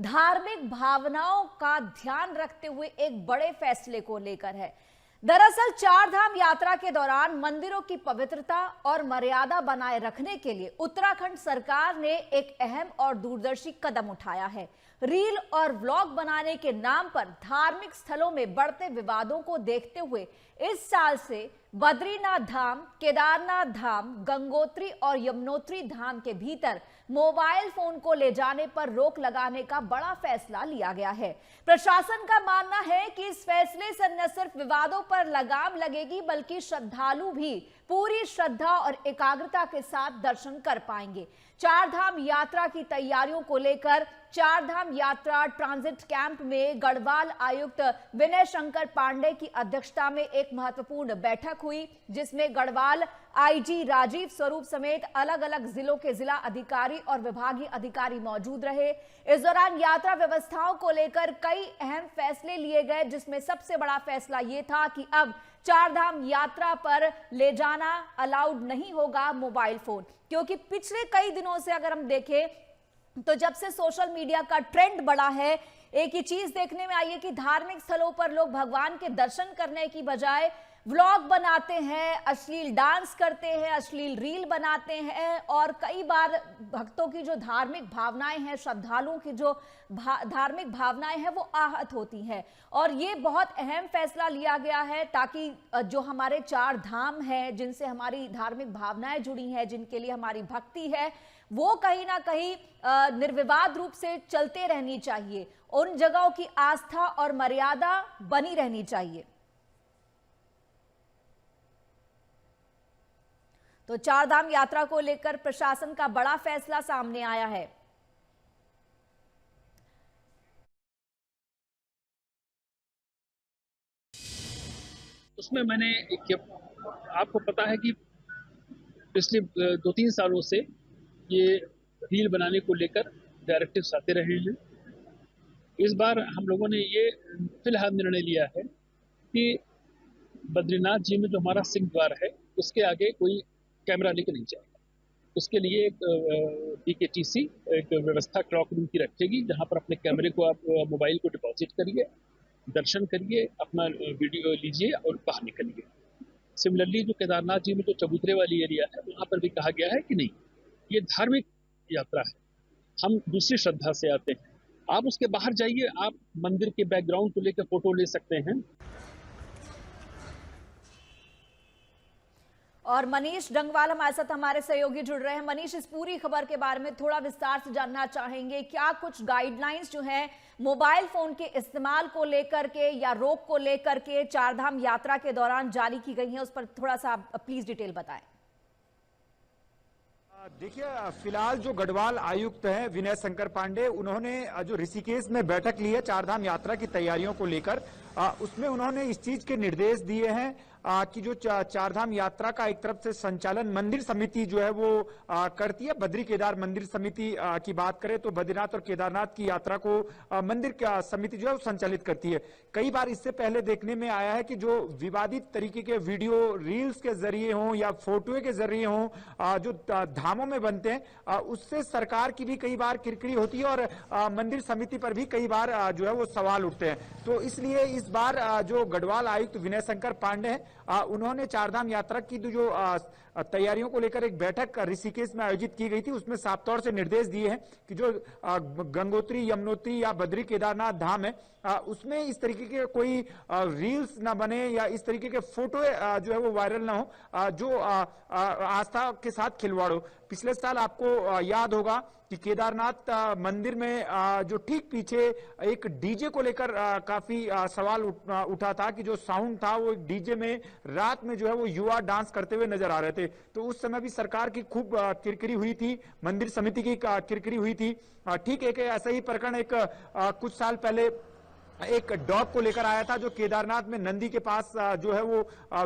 धार्मिक भावनाओं का ध्यान रखते हुए एक बड़े फैसले को लेकर है। दरअसल चारधाम यात्रा के दौरान मंदिरों की पवित्रता और मर्यादा बनाए रखने के लिए उत्तराखंड सरकार ने एक अहम और दूरदर्शी कदम उठाया है। रील और व्लॉग बनाने के नाम पर धार्मिक स्थलों में बढ़ते विवादों को देखते हुए इस साल से बद्रीनाथ धाम, केदारनाथ धाम, गंगोत्री और यमुनोत्री धाम के भीतर मोबाइल फोन को ले जाने पर रोक लगाने का बड़ा फैसला लिया गया है। प्रशासन का मानना है कि इस फैसले से न सिर्फ विवादों पर लगाम लगेगी बल्कि श्रद्धालु भी पूरी श्रद्धा और एकाग्रता के साथ दर्शन कर पाएंगे। चारधाम यात्रा की तैयारियों को लेकर चारधाम यात्रा ट्रांजिट कैंप में गढ़वाल आयुक्त विनय शंकर पांडे की अध्यक्षता में एक महत्वपूर्ण बैठक हुई, जिसमें गढ़वाल आईजी राजीव स्वरूप समेत अलग अलग जिलों के जिला अधिकारी और विभागीय अधिकारी मौजूद रहे। इस दौरान यात्रा व्यवस्थाओं को लेकर कई अहम फैसले लिए गए, जिसमें सबसे बड़ा फैसला यह था कि अब चारधाम यात्रा पर ले जाना अलाउड नहीं होगा मोबाइल फोन, क्योंकि पिछले कई दिनों से अगर हम देखें तो जब से सोशल मीडिया का ट्रेंड बढ़ा है, एक ही चीज देखने में आई है कि धार्मिक स्थलों पर लोग भगवान के दर्शन करने की बजाय व्लॉग बनाते हैं, अश्लील डांस करते हैं, अश्लील रील बनाते हैं और कई बार भक्तों की जो धार्मिक भावनाएं हैं, श्रद्धालुओं की जो धार्मिक भावनाएं हैं वो आहत होती हैं। और ये बहुत अहम फैसला लिया गया है ताकि जो हमारे चार धाम हैं, जिनसे हमारी धार्मिक भावनाएं जुड़ी हैं, जिनके लिए हमारी भक्ति है, वो कहीं ना कहीं निर्विवाद रूप से चलते रहनी चाहिए। उन जगहों की आस्था और मर्यादा बनी रहनी चाहिए। तो चारधाम यात्रा को लेकर प्रशासन का बड़ा फैसला सामने आया है। उसमें मैंने आपको पता है कि पिछले 2-3 सालों से ये रील बनाने को लेकर डायरेक्टिव्स आते रहे हैं। इस बार हम लोगों ने ये फिलहाल निर्णय लिया है कि बद्रीनाथ जी में जो हमारा सिंह द्वार है उसके आगे कोई कैमरा लेकर नहीं जाएगा। उसके लिए एक PKTC एक व्यवस्था क्लॉक रूम की रखेगी, जहां पर अपने कैमरे को आप मोबाइल को डिपॉजिट करिए, दर्शन करिए, अपना वीडियो लीजिए और बाहर निकलिए। सिमिलरली जो केदारनाथ जी में जो चबूतरे वाली एरिया है वहां पर भी कहा गया है कि नहीं, ये धार्मिक यात्रा है, हम दूसरी श्रद्धा से आते हैं, आप उसके बाहर जाइए, आप मंदिर के बैकग्राउंड को लेकर फोटो ले सकते हैं। और मनीष डंगवाल हमारे साथ हमारे सहयोगी जुड़ रहे हैं। मनीष, इस पूरी खबर के बारे में थोड़ा विस्तार से जानना चाहेंगे। क्या कुछ गाइडलाइंस जो हैं मोबाइल फोन के इस्तेमाल को लेकर के या रोक को लेकर के चारधाम यात्रा के दौरान जारी की गई हैं, उस पर थोड़ा सा प्लीज डिटेल बताएं। देखिए, फिलहाल जो गढ़वाल आयुक्त हैं विनय शंकर पांडे, उन्होंने जो ऋषिकेश में बैठक ली है चारधाम यात्रा की तैयारियों को लेकर, उसमें उन्होंने इस चीज के निर्देश दिए हैं कि जो चारधाम यात्रा का एक तरफ से संचालन मंदिर समिति जो है वो करती है। बद्री केदार मंदिर समिति की बात करें तो बद्रीनाथ और केदारनाथ की यात्रा को मंदिर समिति जो है वो संचालित करती है। कई बार इससे पहले देखने में आया है कि जो विवादित तरीके के वीडियो रील्स के जरिए हों या फोटो के जरिए हों जो धामों में बनते हैं, उससे सरकार की भी कई बार किरकिरी होती है और मंदिर समिति पर भी कई बार जो है वो सवाल उठते हैं। तो इसलिए इस बार जो गढ़वाल आयुक्त विनय शंकर पांडे हैं, उन्होंने चारधाम यात्रा की जो तैयारियों को लेकर एक बैठक ऋषिकेश में आयोजित की गई थी, उसमें साफ तौर से निर्देश दिए हैं कि जो गंगोत्री, यमुनोत्री या बद्री केदारनाथ धाम है उसमें इस तरीके के कोई रील्स ना बने या इस तरीके के फोटो जो है वो वायरल ना हो जो आस्था के साथ खिलवाड़ हो। पिछले साल आपको याद होगा कि केदारनाथ मंदिर में जो ठीक पीछे एक डीजे को लेकर काफी सवाल उठा था कि जो साउंड था वो डीजे में रात में जो है वो युवा डांस करते हुए नजर आ रहे थे। तो उस समय भी सरकार की खूब किरकिरी हुई थी, मंदिर समिति की किरकिरी हुई थी। ठीक एक ऐसा ही प्रकरण एक कुछ साल पहले एक डॉग को लेकर आया था जो केदारनाथ में नंदी के पास जो है वो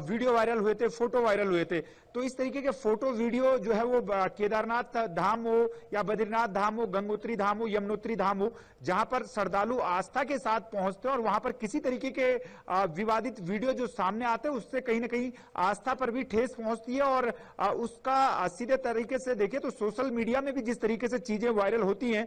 वीडियो वायरल हुए थे, फोटो वायरल हुए थे। तो इस तरीके के फोटो वीडियो जो है वो केदारनाथ धाम हो या बद्रीनाथ धाम हो, गंगोत्री धाम हो, यमुनोत्री धाम हो, जहां पर श्रद्धालु आस्था के साथ पहुंचते हैं और वहां पर किसी तरीके के विवादित वीडियो जो सामने आते हैं उससे कहीं ना कहीं आस्था पर भी ठेस पहुंचती है। और उसका सीधे तरीके से देखें तो सोशल मीडिया में भी जिस तरीके से चीजें वायरल होती हैं,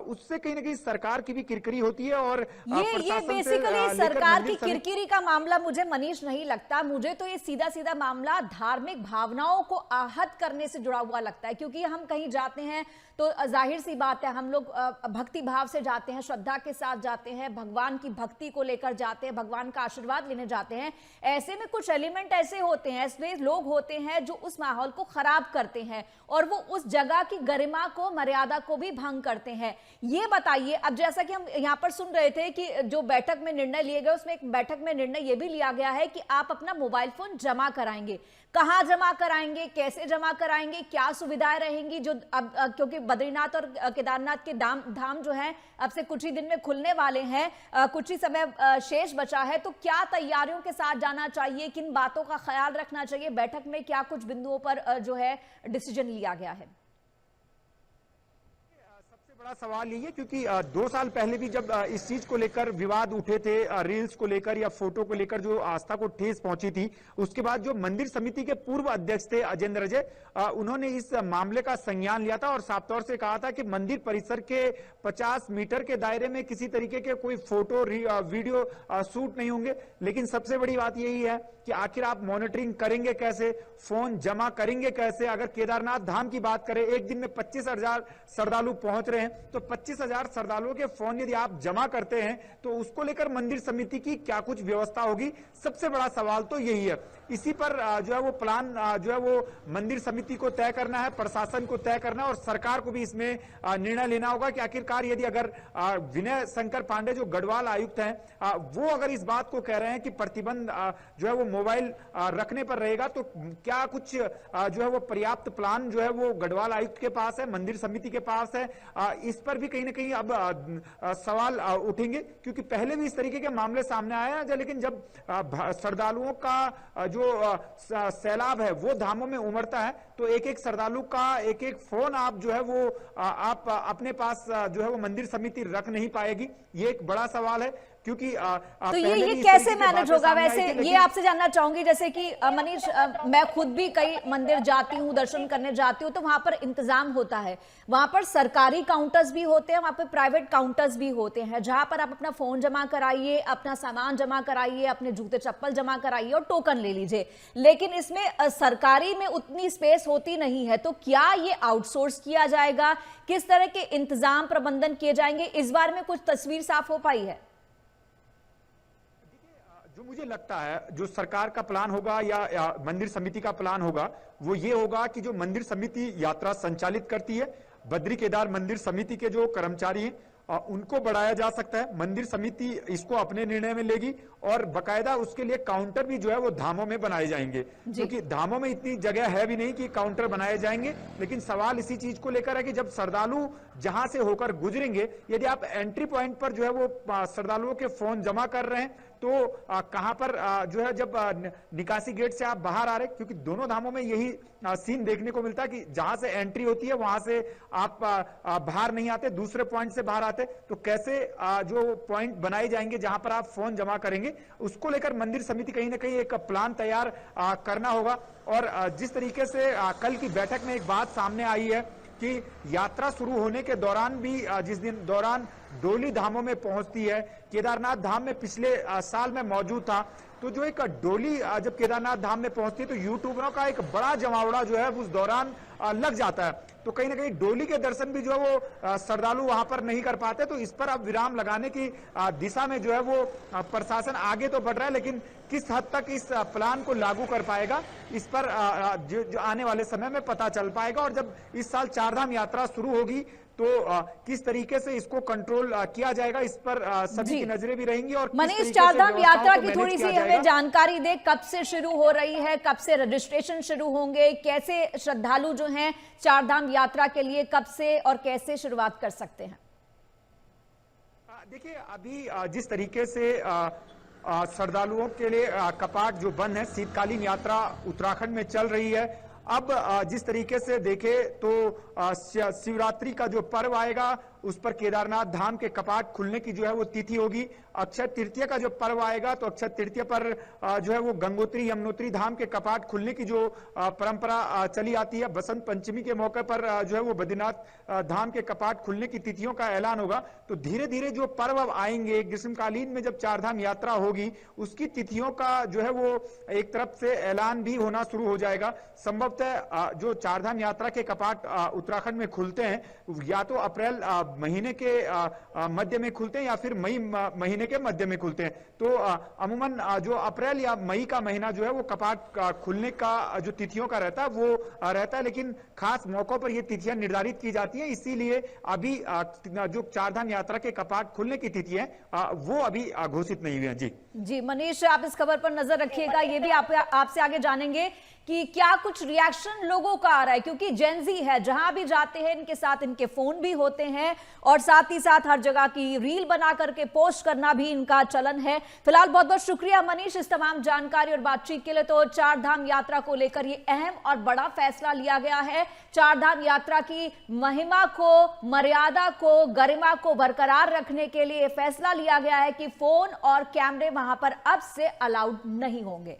उससे कहीं ना कहीं सरकार की भी किरकिरी होती है। और ये बेसिकली सरकार की किरकिरी का मामला मुझे मनीष नहीं लगता, मुझे तो ये सीधा सीधा मामला धार्मिक भावनाओं को आहत करने से जुड़ा हुआ लगता है। क्योंकि हम कहीं जाते हैं तो जाहिर सी बात है, हम लोग भक्ति भाव से जाते हैं, श्रद्धा के साथ जाते हैं, भगवान की भक्ति को लेकर जाते हैं, भगवान का आशीर्वाद लेने जाते हैं। ऐसे में कुछ एलिमेंट ऐसे होते हैं, ऐसे लोग होते हैं जो उस माहौल को खराब करते हैं और वो उस जगह की गरिमा को, मर्यादा को भी भंग करते हैं। ये बताइए, अब जैसा कि हम यहाँ पर सुन रहे थे कि जो बैठक में निर्णय लिए गए, उसमें एक बैठक में निर्णय ये भी लिया गया है कि आप अपना मोबाइल फोन जमा कराएंगे। कहां जमा कराएंगे, कैसे जमा कराएंगे, क्या सुविधाएं रहेंगी? जो अब क्योंकि बद्रीनाथ और केदारनाथ के धाम जो है अब से कुछ ही दिन में खुलने वाले हैं, कुछ ही समय शेष बचा है, तो क्या तैयारियों के साथ जाना चाहिए, किन बातों का ख्याल रखना चाहिए? बैठक में क्या कुछ बिंदुओं पर जो है डिसीजन लिया गया है? बड़ा सवाल यही है क्योंकि 2 साल पहले भी जब इस चीज को लेकर विवाद उठे थे, रील्स को लेकर या फोटो को लेकर जो आस्था को ठेस पहुंची थी, उसके बाद जो मंदिर समिति के पूर्व अध्यक्ष थे अजेंद्र अजय, उन्होंने इस मामले का संज्ञान लिया था और साफ तौर से कहा था कि मंदिर परिसर के 50 मीटर के दायरे में किसी तरीके के कोई फोटो वीडियो शूट नहीं होंगे। लेकिन सबसे बड़ी बात यही है कि आखिर आप मॉनिटरिंग करेंगे कैसे, फोन जमा करेंगे कैसे? अगर केदारनाथ धाम की बात करें, एक दिन में 25,000 श्रद्धालु पहुंच रहे हैं, तो 25,000 श्रद्धालुओं के फोन यदि आप जमा करते हैं तो उसको लेकर मंदिर समिति की क्या कुछ व्यवस्था होगी? सबसे बड़ा सवाल तो यही है। इसी पर जो है वो प्लान जो है वो मंदिर समिति को तय करना है, प्रशासन को तय करना है और सरकार को भी इसमें निर्णय लेना होगा कि आखिरकार यदि अगर विनय शंकर पांडे जो गढ़वाल आयुक्त हैं, वो अगर इस बात को कह रहे हैं कि प्रतिबंध जो है वो मोबाइल रखने पर रहेगा, तो क्या कुछ जो है वो पर्याप्त प्लान जो है वो गढ़वाल आयुक्त के पास है, मंदिर समिति के पास है? इस पर भी कहीं ना कहीं अब सवाल उठेंगे क्योंकि पहले भी इस तरीके के मामले सामने आए हैं। लेकिन जब श्रद्धालुओं का जो सैलाब है वो धामों में उमड़ता है तो एक एक श्रद्धालु का एक एक फोन आप जो है वो आप अपने पास जो है वो मंदिर समिति रख नहीं पाएगी। ये एक बड़ा सवाल है क्योंकि तो ये कैसे मैनेज होगा? वैसे ये आपसे जानना चाहूंगी, जैसे कि मनीष, मैं खुद भी कई मंदिर जाती हूँ, दर्शन करने जाती हूँ, तो वहां पर इंतजाम होता है, वहां पर सरकारी काउंटर्स भी होते हैं, वहां पर प्राइवेट काउंटर्स भी होते हैं, जहां पर आप अपना फोन जमा कराइए, अपना सामान जमा कराइए, अपने जूते चप्पल जमा कराइए और टोकन ले लीजिए। लेकिन इसमें सरकारी में उतनी स्पेस होती नहीं है, तो क्या ये आउटसोर्स किया जाएगा? किस तरह के इंतजाम प्रबंधन किए जाएंगे? इस बार में कुछ तस्वीर साफ हो पाई है? जो मुझे लगता है जो सरकार का प्लान होगा या मंदिर समिति का प्लान होगा वो ये होगा कि जो मंदिर समिति यात्रा संचालित करती है, बद्री केदार मंदिर समिति के जो कर्मचारी हैं उनको बढ़ाया जा सकता है। मंदिर समिति इसको अपने निर्णय में लेगी और बकायदा उसके लिए काउंटर भी जो है वो धामों में बनाए जाएंगे, क्योंकि धामों में इतनी जगह है भी नहीं कि काउंटर बनाए जाएंगे। लेकिन सवाल इसी चीज को लेकर है कि जब श्रद्धालु जहां से होकर गुजरेंगे, यदि आप एंट्री पॉइंट पर जो है वो श्रद्धालुओं के फोन जमा कर रहे हैं तो कहां पर जो है जब निकासी गेट से आप बाहर आ रहे, क्योंकि दोनों धामों में यही सीन देखने को मिलता है कि जहां से एंट्री होती है वहां से आप बाहर नहीं आते, दूसरे पॉइंट से बाहर आते, तो कैसे जो पॉइंट बनाए जाएंगे जहां पर आप फोन जमा करेंगे, उसको लेकर मंदिर समिति कहीं ना कहीं एक प्लान तैयार करना होगा। और जिस तरीके से कल की बैठक में एक बात सामने आई है कि यात्रा शुरू होने के दौरान भी जिस दिन दौरान डोली धामों में पहुंचती है, केदारनाथ धाम में पिछले साल में मौजूद था, तो जो एक डोली जब केदारनाथ धाम में पहुंचती है तो यूट्यूबरों का एक बड़ा जमावड़ा जो है उस दौरान लग जाता है। तो कहीं ना कहीं डोली के दर्शन भी जो है वो श्रद्धालु वहां पर नहीं कर पाते। तो इस पर अब विराम लगाने की दिशा में जो है वो प्रशासन आगे तो बढ़ रहा है, लेकिन किस हद तक इस प्लान को लागू कर पाएगा इस पर जो आने वाले समय में पता चल पाएगा। और जब इस साल चारधाम यात्रा शुरू होगी तो किस तरीके से इसको कंट्रोल किया जाएगा, इस पर सभी की नजरें भी रहेंगी। और मनीष, चारधाम यात्रा की थोड़ी सी हमें जानकारी दे, कब से शुरू हो रही है, कब से रजिस्ट्रेशन शुरू होंगे, कैसे श्रद्धालु जो हैं चारधाम यात्रा के लिए कब से और कैसे शुरुआत कर सकते हैं? देखिए, अभी जिस तरीके से श्रद्धालुओं के लिए कपाट जो बंद है, शीतकालीन यात्रा उत्तराखंड में चल रही है, अब जिस तरीके से देखे तो शिवरात्रि का जो पर्व आएगा उस पर केदारनाथ धाम के कपाट खुलने की जो है वो तिथि होगी। अक्षय तृतीया का जो पर्व आएगा तो अक्षय तृतीया पर जो है वो गंगोत्री यमुनोत्री धाम के कपाट खुलने की जो परंपरा चली आती है। बसंत पंचमी के मौके पर जो है वो बद्रीनाथ धाम के कपाट खुलने की तिथियों का ऐलान होगा। तो धीरे धीरे जो पर्व अब आएंगे ग्रीष्मकालीन में जब चारधाम यात्रा होगी उसकी तिथियों का जो है वो एक तरफ से ऐलान भी होना शुरू हो जाएगा। संभवतः जो चारधाम यात्रा के कपाट उत्तराखंड में खुलते हैं या तो अप्रैल महीने के मध्य में खुलते हैं या फिर मई महीने के मध्य में खुलते हैं। तो अमूमन जो अप्रैल या मई का महीना जो है वो कपाट खुलने का जो तिथियों का रहता है वो रहता है, लेकिन खास मौकों पर ये तिथियां निर्धारित की जाती हैं। इसीलिए अभी जो चारधाम यात्रा के कपाट खुलने की तिथि है वो अभी घोषित नहीं हुई है। जी मनीष, आप इस खबर पर नजर रखिएगा। ये भी आपसे आगे जानेंगे कि क्या कुछ रिएक्शन लोगों का आ रहा है, क्योंकि जेनजी है, जहां भी जाते हैं इनके साथ इनके फोन भी होते हैं और साथ ही साथ हर जगह की रील बना करके पोस्ट करना भी इनका चलन है। फिलहाल बहुत बहुत शुक्रिया मनीष इस तमाम जानकारी और बातचीत के लिए। तो चारधाम यात्रा को लेकर ये अहम और बड़ा फैसला लिया गया है। चारधाम यात्रा की महिमा को, मर्यादा को, गरिमा को बरकरार रखने के लिए फैसला लिया गया है कि फोन और कैमरे वहां पर अब से अलाउड नहीं होंगे।